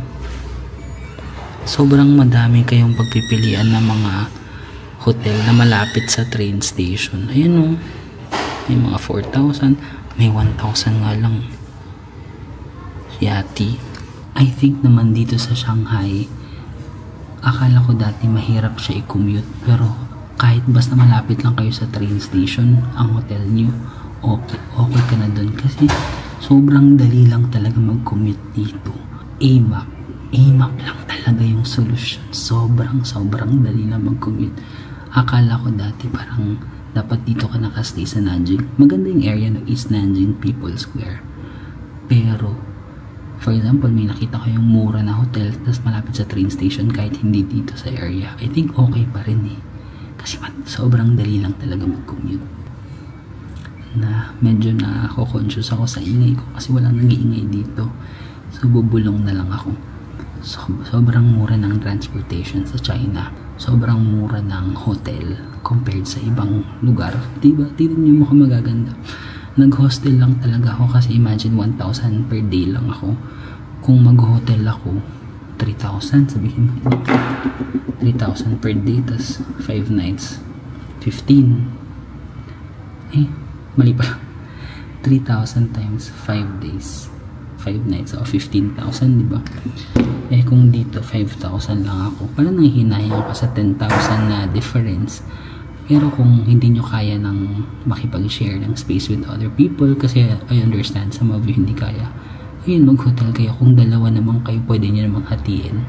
Sobrang madami kayong pagpipilian ng mga hotel na malapit sa train station. Ayan oh. May mga 4,000. May 1,000 nga lang. Yati. I think naman dito sa Shanghai, akala ko dati mahirap siya i-commute. Pero kahit basta malapit lang kayo sa train station, ang hotel nyo, okay ka na dun. Kasi sobrang dali lang talaga mag-commute dito. AMAP lang talaga yung solusyon. Sobrang dali lang mag-commute. Akala ko dati parang dapat dito ka nakastay sa Nanjing. Maganda yung area ng East Nanjing People Square. Pero, for example, may nakita kayong mura na hotel tapos malapit sa train station kahit hindi dito sa area. I think okay pa rin eh. Kasi sobrang dali lang talaga mag-commute. Na medyo na-conscious ako sa ingay ko kasi walang nag-iingay dito. So, bubulong na lang ako. Sobrang mura ng transportation sa China. Sobrang mura ng hotel compared sa ibang lugar. Diba? Tignan nyo mukhang magaganda. Nag-hostel lang talaga ako kasi imagine 1,000 per day lang ako. Kung mag-hotel ako, 3,000 sabihin mo. 3,000 per day tas 5 nights. 15. Mali pa. 3,000 times 5 days. 5 nights o 15,000, diba? Kung dito 5,000 lang ako, parang nanghihinayang ka sa 10,000 na difference. Pero kung hindi nyo kaya ng makipag-share ng space with other people, kasi I understand some of you hindi kaya, ayun, mag-hotel kayo. Kung dalawa naman kayo, pwede nyo namang hatiin.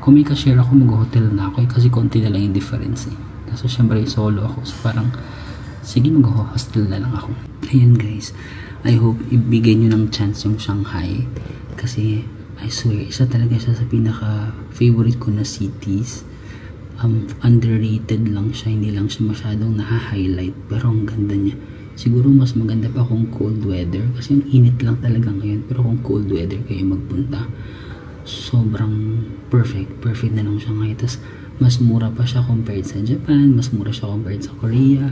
Kung may ka-share ako, mag-hotel na ako kasi konti na lang yung difference eh. Kasi syempre solo ako, so parang sige, mag-hostel na lang ako. Ayun guys, I hope ibigay nyo ng chance yung Shanghai kasi I swear, isa talaga siya sa pinaka favorite ko na cities. Underrated lang siya, hindi lang siya masyadong naha-highlight, pero ang ganda niya. Siguro mas maganda pa kung cold weather kasi yung init lang talaga ngayon, pero kung cold weather kayo magpunta, sobrang perfect na lang siya ngayon. Tapos mas mura pa siya compared sa Japan, mas mura siya compared sa Korea.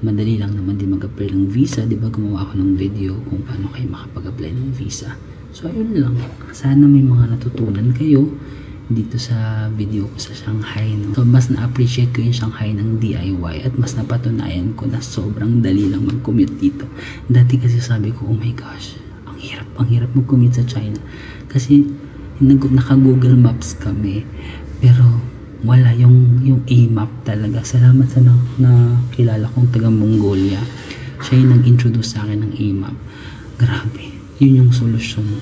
Madali lang naman din mag-apply ng visa, di ba? Gumawa ako ng video kung paano kayo makapag-apply ng visa. So ayun lang, sana may mga natutunan kayo dito sa video ko sa Shanghai, no? So mas na-appreciate ko yung Shanghai ng DIY at mas napatunayan ko na sobrang dali lang mag-commute dito. Dati kasi sabi ko, oh my gosh, ang hirap mag-commute sa China kasi naka-Google Maps kami pero wala yung AMAP talaga. Salamat sa nakilala kong taga Mongolia, siya yung nag-introduce sa akin ng AMAP. Grabe, yun yung solusyon.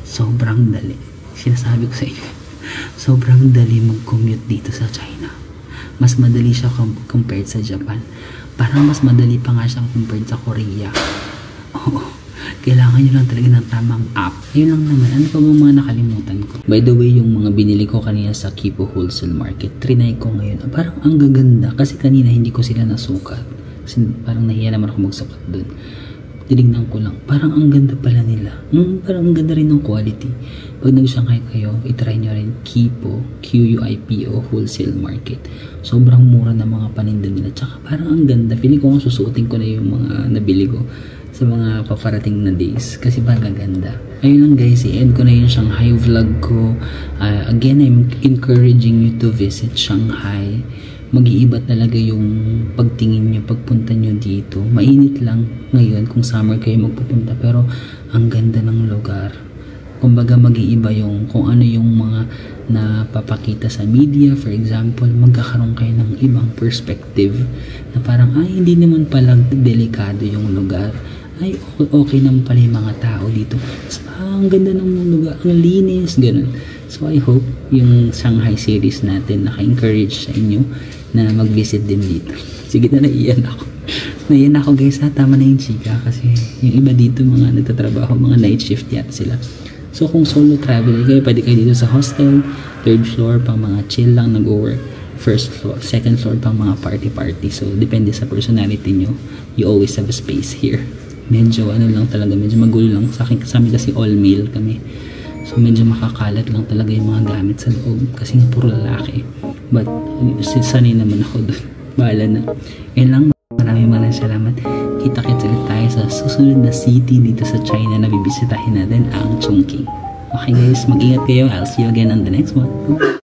Sobrang dali, sinasabi ko sa inyo, sobrang dali mag-commute dito sa China. Mas madali siya compared sa Japan. Parang mas madali pa nga siya compared sa Korea. Oo, kailangan nyo lang talaga ng tamang app. Yun lang naman. Ano pa bang mga nakalimutan ko? By the way, yung mga binili ko kanina sa Kipo Wholesale Market, trinay ko ngayon. Parang ang gaganda kasi kanina hindi ko sila nasukat. Kasi parang nahiya naman ako magsukat dun. Tinignan ko lang. Parang ang ganda pala nila. Parang ang ganda rin ng quality. Pag nag-Shanghai kayo, itry nyo rin Kipo, Q-U-I-P-O Wholesale Market. Sobrang mura na mga paninda nila. Tsaka parang ang ganda. Feeling ko nga susuotin ko na yung mga nabili ko sa mga paparating na days kasi ba gaganda. Ayun lang guys, i-end ko na yung Shanghai vlog ko. Again, I'm encouraging you to visit Shanghai. Mag-iiba talaga yung pagtingin nyo, pagpunta nyo dito. Mainit lang ngayon kung summer kayo magpupunta, pero ang ganda ng lugar. Kumbaga mag-iiba yung kung ano yung mga napapakita sa media. For example, magkakaroon kayo ng ibang perspective na parang ay hindi naman pala delikado yung lugar. Ay okay naman pala yung mga tao dito. So, ang ganda ng lugar, ang linis, ganun. So I hope yung Shanghai series natin naka-encourage sa inyo na mag-visit din dito. Sige na, naiyan ako. Naiyan ako guys ha, tama na yung chika kasi yung iba dito mga nagtatrabaho, mga night shift yata sila. So kung solo traveler kayo, pwede kayo dito sa hostel, 3rd floor pang mga chill lang nag-work, 1st floor, 2nd floor pang mga party. So depende sa personality nyo, you always have a space here. Medyo ano lang talaga, medyo magulo lang sa akin kasi all male kami. So medyo makakalat lang talaga yung mga gamit sa loob kasi puro lalaki. But sanay naman ako doon. Bahala na. Yan lang. Maraming salamat. Kita-kits ulit tayo sa susunod na city dito sa China na bibisitahin natin, ang Chongqing. Okay guys, mag-ingat kayo. I'll see you again on the next one.